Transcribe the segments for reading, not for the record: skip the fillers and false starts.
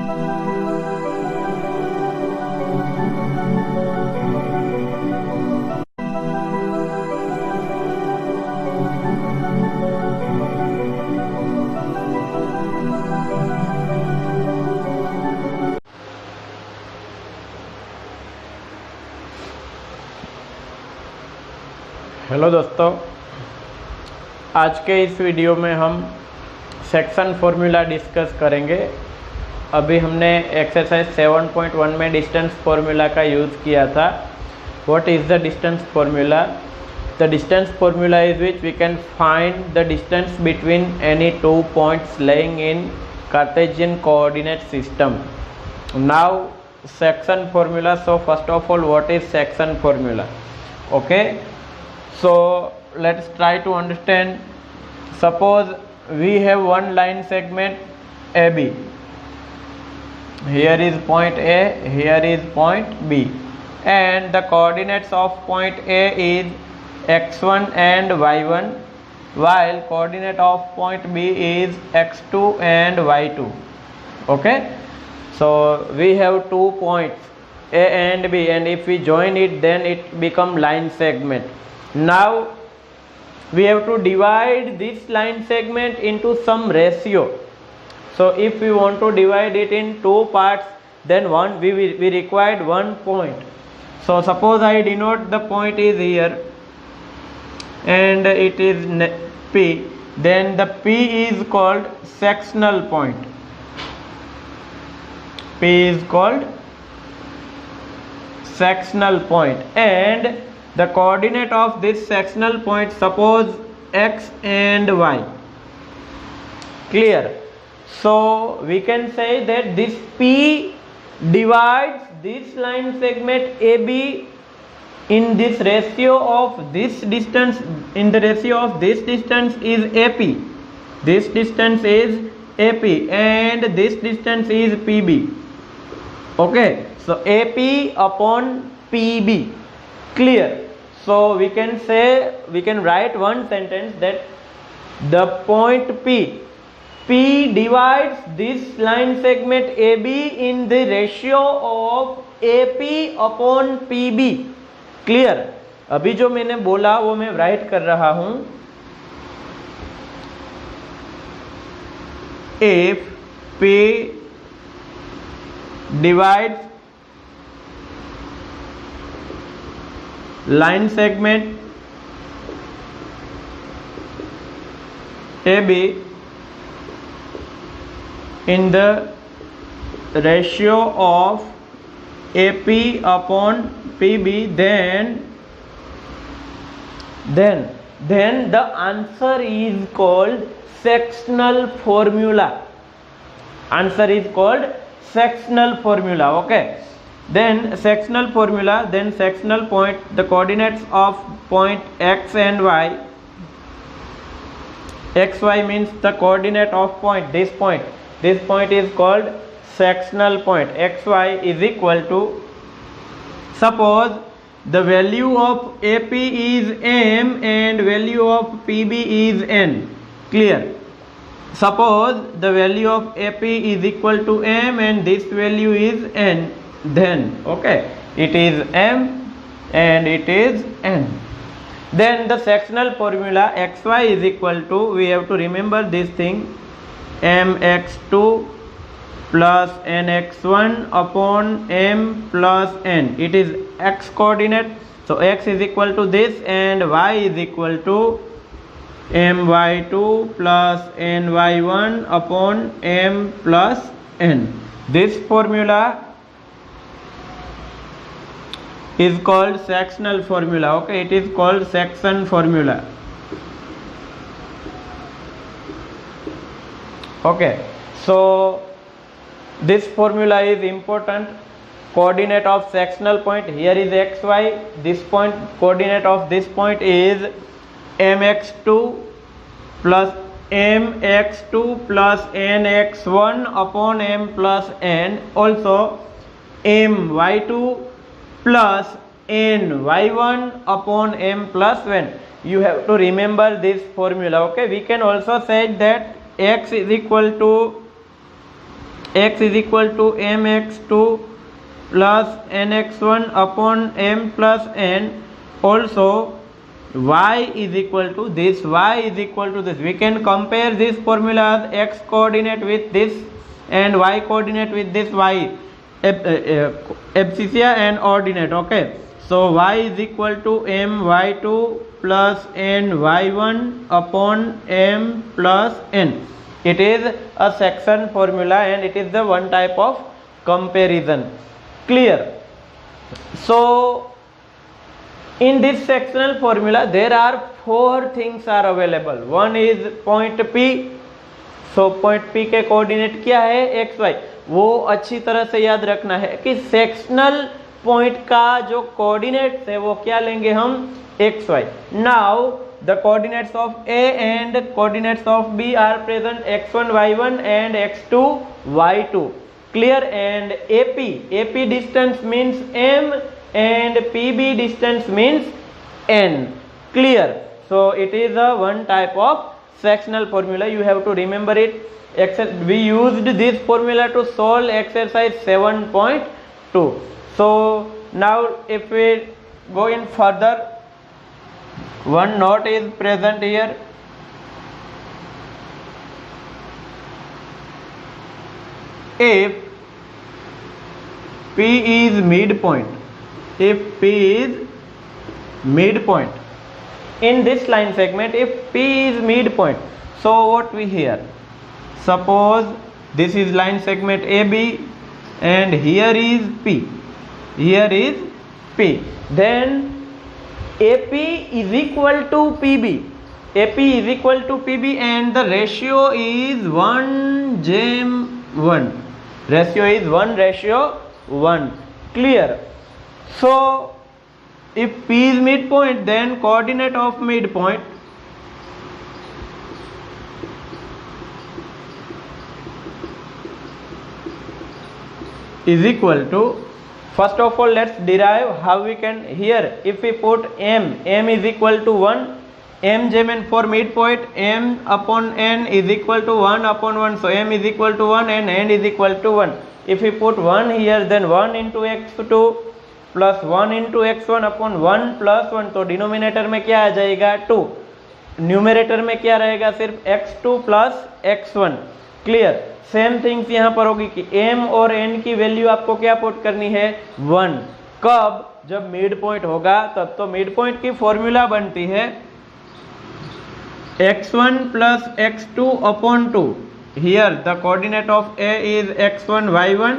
Hello दोस्तों, आज के इस वीडियो में हम सेक्शन फॉर्मूला डिस्कस करेंगे। अभी हमने एक्सरसाइज 7.1 में डिस्टेंस फॉर्मूला का यूज़ किया था। What is the distance formula? The distance formula is which we can find the distance between any two points laying in Cartesian coordinate system. Now section formula. So first of all, what is section formula? Okay, so let's try to understand. Suppose we have one line segment AB. Here is point A, here is point B, and the coordinates of point A is x1 and y1, while coordinate of point B is x2 and y2. Okay, so we have 2 points A and B, and if we join it, then it become line segment. Now we have to divide this line segment into some ratio. So if we want to divide it in 2 parts, then we required 1 point. So suppose I denote the point is here and it is P, then the P is called sectional point. P is called sectional point, and the coordinate of this sectional point, suppose x and y. Clear? So we can say that this P divides this line segment AB in this ratio of this distance. In the ratio of this distance is AP. This distance is AP and this distance is PB. Okay, so AP upon PB. Clear? So we can say, we can write one sentence that the point P divides this line segment AB in the ratio of AP upon PB. Clear? अभी जो मैंने बोला वो मैं right कर रहा हूं. If P divides line segment AB in the ratio of AP upon PB, then the answer is called sectional formula. Answer is called sectional formula. Okay, then sectional formula, then sectional point, the coordinates of point x and y. Xy means the coordinate of point, this point is called sectional point. Xy is equal to, suppose the value of AP is m and value of PB is n. Clear? Suppose the value of AP is equal to m and this value is n, then okay, it is m and it is n. Then the sectional formula xy is equal to, we have to remember this thing, mx2 plus nx1 upon m plus n. It is x coordinate, so x is equal to this and y is equal to my2 plus ny1 upon m plus n. This formula is called sectional formula. Okay, it is called section formula. Okay, so this formula is important. Coordinate of sectional point, here is xy, this point, coordinate of this point is mx2 plus mx2 plus nx1 upon m plus n, also my2 plus ny1 upon m plus n. You have to remember this formula. Okay, we can also say that x is equal to x is equal to mx2 plus nx1 upon m plus n. Also y is equal to this, y is equal to this. We can compare this formula as x coordinate with this and y coordinate with this, y abscissa and ordinate. Okay, so y is equal to m y2 plus n y1 upon m plus n. It is a section formula and it is the one type of comparison. Clear? So in this sectional formula there are four things are available. One is point P. So point P के coordinate क्या है, x Y. वो अच्छी तरह से याद रखना है कि सेक्शनल पॉइंट का जो कोऑर्डिनेट्स है वो क्या लेंगे हम, x y. Now the coordinates of A and coordinates of B are present x1 y1 and x2 y2. Clear? And AP distance means m and PB distance means n. Clear? So it is a one type of sectional formula. You have to remember it. We used this formula to solve exercise 7.2. So now if we go in further, one note is present here. If P is midpoint, if P is midpoint in this line segment, if P is midpoint, so what we hear, suppose this is line segment AB and here is P, here is P, then AP is equal to PB, AP is equal to PB and the ratio is 1:1, ratio is 1:1. Clear? So if P is midpoint, then coordinate of midpoint is equal to, first of all let's derive how we can, here if we put m is equal to 1, m Gemin for midpoint, m upon n is equal to 1 upon 1, so m is equal to 1 and n is equal to 1. If we put 1 here, then 1 into x2 plus 1 into x1 upon 1 plus 1, तो denominator में क्या आ जाएगा 2, numerator में क्या रहेगा सिर्फ x2 plus x1. Clear? Same things यहाँ पर होगी कि m और n की वैल्यू आपको क्या पुट करनी है 1. कब? जब मिड पॉइंट होगा तब. तो मिड पॉइंट की फॉर्मूला बनती है x1 plus x2 upon 2. Here the coordinate of A is x1 y1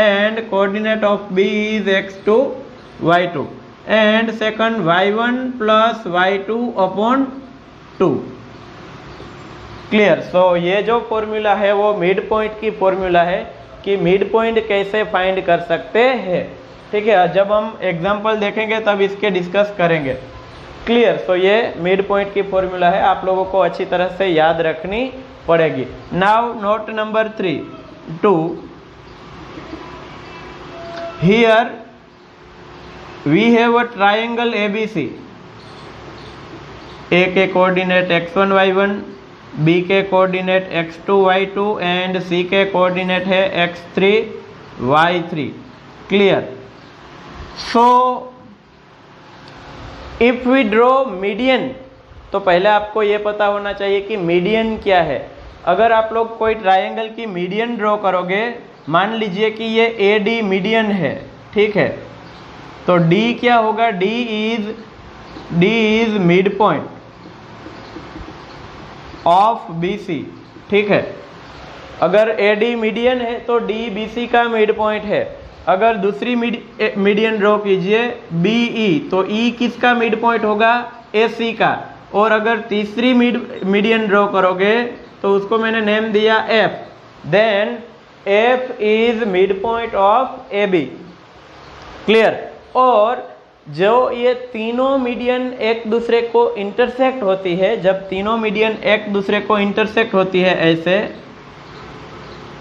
and coordinate of B is x2 y2 and second y1 plus y2 upon 2. Clear? So ये जो formula है वो mid point की formula है कि mid point कैसे find कर सकते हैं. ठीक है, जब हम एग्जांपल देखेंगे तब इसके डिस्कस करेंगे. क्लियर? सो ये मिड पॉइंट की फॉर्मूला है, आप लोगों को अच्छी तरह से याद रखनी पड़ेगी. Now note number 2. Here we have a triangle ABC. A के कोऑर्डिनेट x1 y1, B के coordinate x2 y2 and C के कोऑर्डिनेट है x3 y3. Clear? So if we draw median, तो पहले आपको ये पता होना चाहिए कि मीडियन क्या है. अगर आप लोग कोई ट्रायंगल की मीडियन ड्रॉ करोगे, मान लीजिए कि ये AD मीडियन है, ठीक है, तो D क्या होगा, D is mid point of BC. ठीक है, अगर AD मीडियन है तो D BC का मिड पॉइंट है. अगर दूसरी मीडियन ड्रॉ कीजिए BE, तो E किसका मिड पॉइंट होगा, AC का. और अगर तीसरी मीडियन ड्रॉ करोगे तो उसको मैंने नेम दिया F, then F is mid point of AB. Clear? और जो ये तीनों मीडियन एक दूसरे को इंटरसेक्ट होती है, जब तीनों मीडियन एक दूसरे को इंटरसेक्ट होती है ऐसे,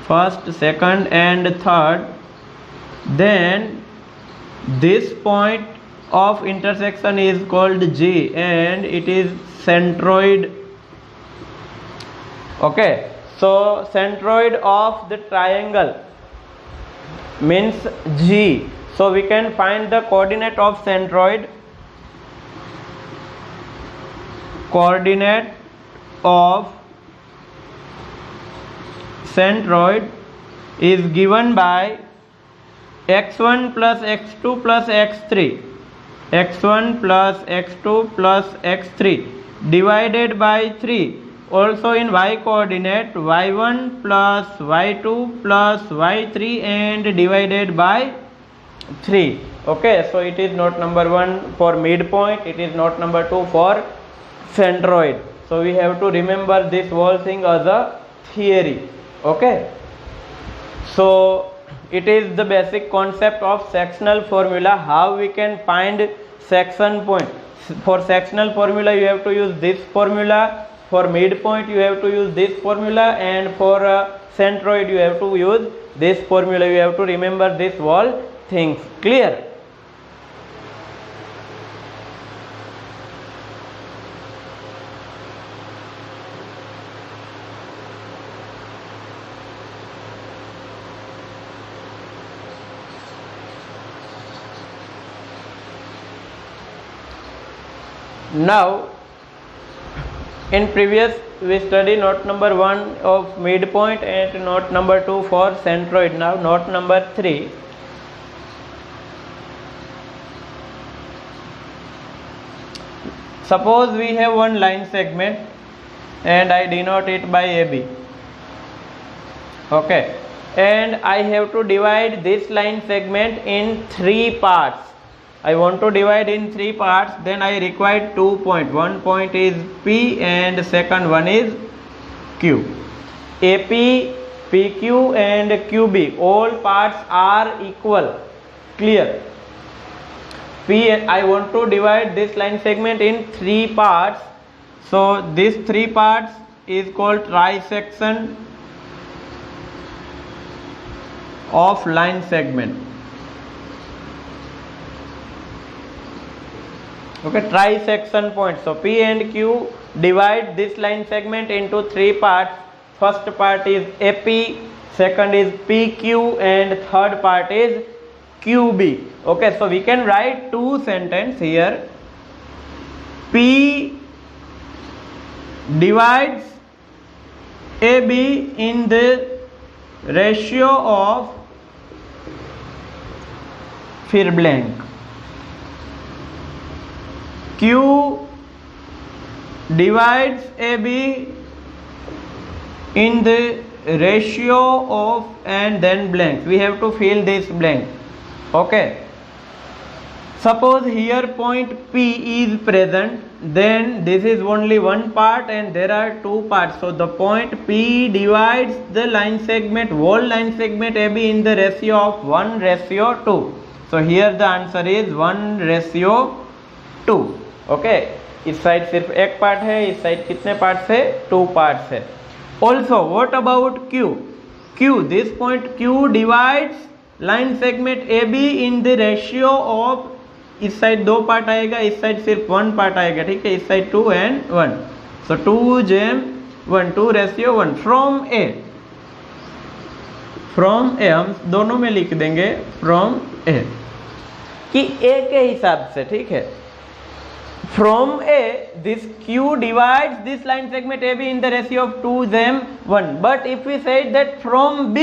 first second and third, then this point of intersection is called G and it is centroid. Okay, So centroid of the triangle means G. So we can find the coordinate of centroid. Coordinate of centroid is given by x1 plus x2 plus x3, x1 plus x2 plus x3 divided by 3. Also in y coordinate y1 plus y2 plus y3 and divided by 3. Okay, so it is note number 1 for midpoint, it is note number 2 for centroid. So we have to remember this whole thing as a theory. Okay, so it is the basic concept of sectional formula, how we can find section point. For sectional formula you have to use this formula, for midpoint you have to use this formula, and for centroid you have to use this formula. You have to remember this whole things. Clear? Now in previous we study note number 1 of midpoint and note number 2 for centroid. Now note number 3. Suppose we have one line segment and I denote it by AB. Okay, and I have to divide this line segment in 3 parts. I want to divide in 3 parts, then I require 2 points. One point is P and second one is Q. AP, PQ and QB, all parts are equal. Clear? I want to divide this line segment in 3 parts. So these 3 parts is called trisection of line segment. Okay, trisection point. So P and Q divide this line segment into 3 parts. First part is AP, second is PQ and third part is QB. Okay, so we can write 2 sentences here. P divides AB in the ratio of फिर blank. Q divides AB in the ratio of and then blank. We have to fill this blank. Okay. Suppose here point P is present, then this is only one part and there are 2 parts. So the point P divides the line segment, whole line segment AB in the ratio of 1:2. So here the answer is 1:2. Okay, इस side सिर्फ एक part है, इस side कितने parts है? 2 parts है. Also what about Q? Q, this point Q divides line segment AB in the ratio of, इस side 2 part आएगा, इस साइड सिर्फ 1 पार्ट आएगा. ठीक है, इस side 2 and 1. So 2:1, 2:1 from A. From A हम दोनों में लिख देंगे फ्रॉम A कि A के हिसाब से. ठीक है, from A, this Q divides this line segment AB in the ratio of 2:1. But if we say that from B,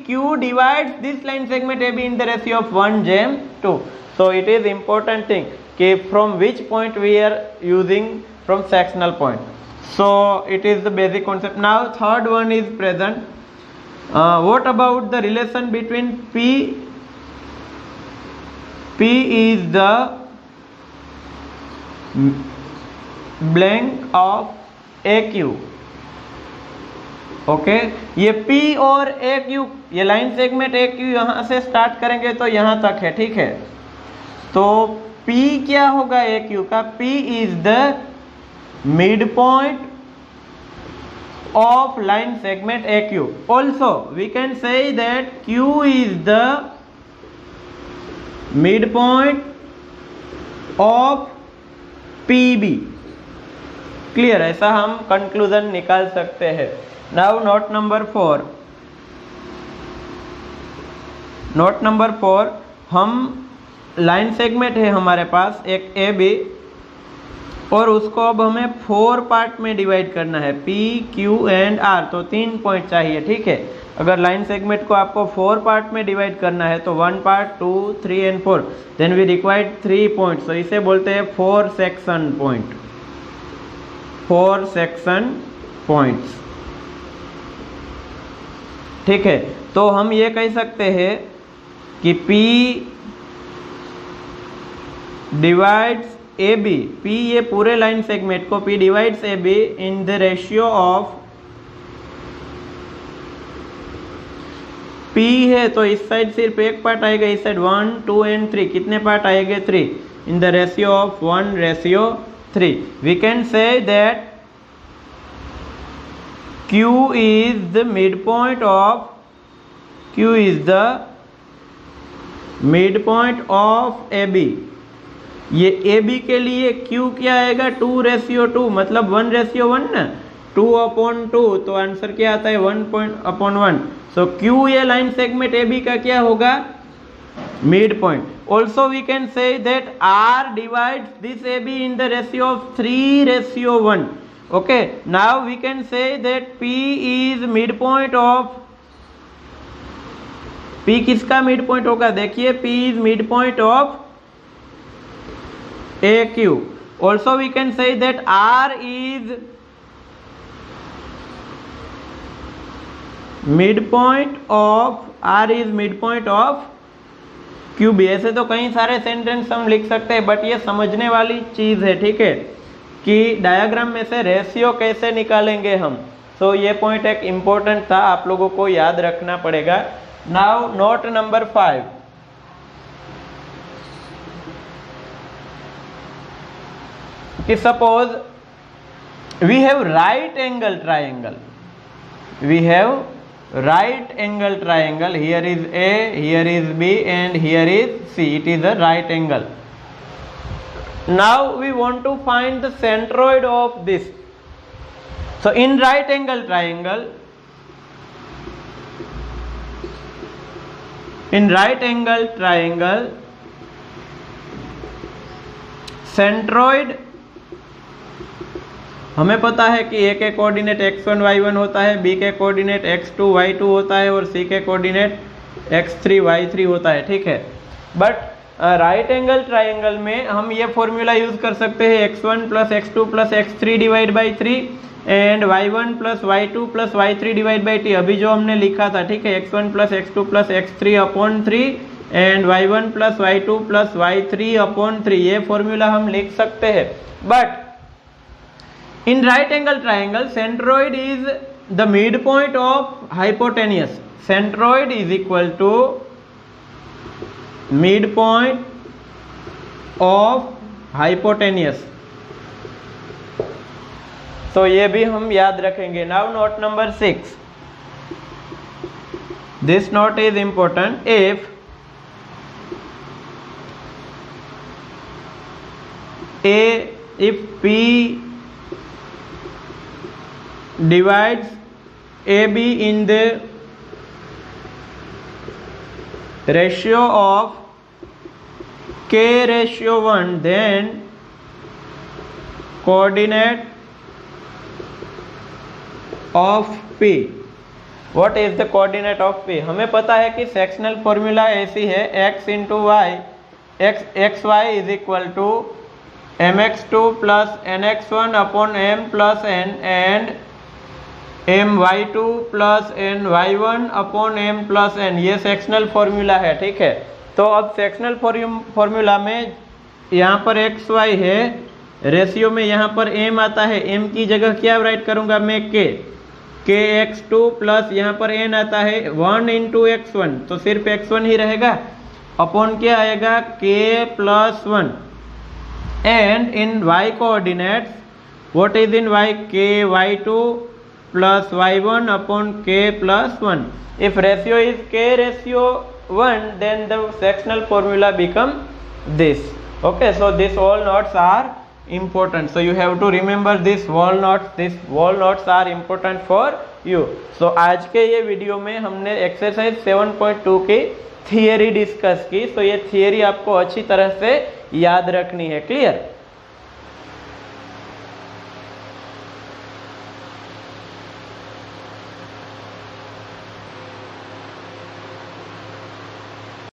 Q divides this line segment AB in the ratio of 1:2. So it is important thing कि from which point we are using from sectional point. So it is the basic concept. Now third one is present. What about the relation between P? P is the blank of AQ. Okay, ये P और AQ, ये line segment AQ यहाँ से start करेंगे तो यहाँ तक है. ठीक है, तो P क्या होगा AQ का? P is the mid point of line segment AQ. Also we can say that Q is the mid point of PB. Clear, ऐसा हम कंक्लूजन निकाल सकते हैं। Now note number 4, note number 4, हम लाइन सेगमेंट है हमारे पास एक ए बी, और उसको अब हमें 4 पार्ट में डिवाइड करना है, P, Q एंड R, तो 3 पॉइंट चाहिए, ठीक है। अगर लाइन सेगमेंट को आपको 4 पार्ट में डिवाइड करना है तो 1 part, 2, 3 and 4, then we required 3 points, तो इसे बोलते हैं 4 सेक्शन पॉइंट, 4 सेक्शन पॉइंट्स, ठीक है। तो हम ये कह सकते हैं कि P divides A B, P ये पूरे लाइन सेगमेंट को P divides A B in the ratio of P है तो इस साइड सिर्फ एक पार्ट आएगा, इस साइड 1, 2 एंड 3, कितने पार्ट आएंगे? 3, in the ratio of 1:3। We can say that Q is the midpoint of, Q is the midpoint of AB। ये AB के लिए Q क्या आएगा? 2:2, मतलब 1:1 ना, 2/2, तो आंसर क्या आता है? 1/1। सो Q ये लाइन सेगमेंट AB का क्या होगा? Mid point. Also we can say that R divides this AB in the ratio of 3:1। Okay, now we can say that P is mid point of, P किसका mid point होगा? देखिए P is mid point of AQ। Also we can say that R is midpoint of QB। ऐसे तो कई सारे sentence हम लिख सकते हैं, बट ये समझने वाली चीज है, ठीक है, कि डायग्राम में से रेशियो कैसे निकालेंगे हम। सो ये पॉइंट एक इम्पोर्टेंट था, आप लोगों को याद रखना पड़ेगा। नाउ नोट नंबर 5, कि suppose we have right angle triangle, we have right angle triangle, here is A, here is B and here is C, it is a right angle. Now we want to find the centroid of this. So in right angle triangle, centroid हमें पता है कि A के coordinate x1 y1 होता है, B के coordinate x2 y2 होता है और C के कोऑर्डिनेट x3 y3 होता है, ठीक है। बट राइट एंगल ट्राइंगल में हम ये फॉर्मूला यूज कर सकते हैं, x1 plus x2 plus x3 divide by 3 and y1 plus y2 plus y3 divide by t, अभी जो हमने लिखा था, ठीक है, x1 plus x2 plus x3 upon 3 and y1 plus y2 plus y3 upon 3, ये फॉर्मूला हम लिख सकते हैं। But in right angle triangle, centroid is the midpoint of hypotenuse. Centroid is equal to midpoint of hypotenuse. तो ये भी हम याद रखेंगे। Now note number 6. This note is important. If P divides AB in the ratio of K:1, then coordinate of P. What is the coordinate of P? हमें पता है कि सेक्शनल फॉर्मूला ऐसी है, x into y, xy is equal to mx2 plus nx1 upon m plus n and my2 plus ny1 upon m plus n, ये sectional formula है, ठीक है। तो अब सेक्शनल फॉर्मूला में यहाँ पर xy है, रेशियो में यहाँ पर m आता है, m की जगह क्या राइट करूँगा मैं? kx2 प्लस यहाँ पर n आता है 1 इंटू x1, तो सिर्फ x1 ही रहेगा, अपॉन क्या आएगा? k plus 1 and in y coordinates what is in y? ky2 plus y1 upon k plus 1. If ratio is k:1, then the sectional formula become this. Okay, so this all notes are important, so you have to remember this wall notes. This wall notes are important for you. So आज के ये video में हमने exercise 7.2 की theory discuss की. तो ये theory आपको अच्छी तरह से याद रखनी है. क्लियर?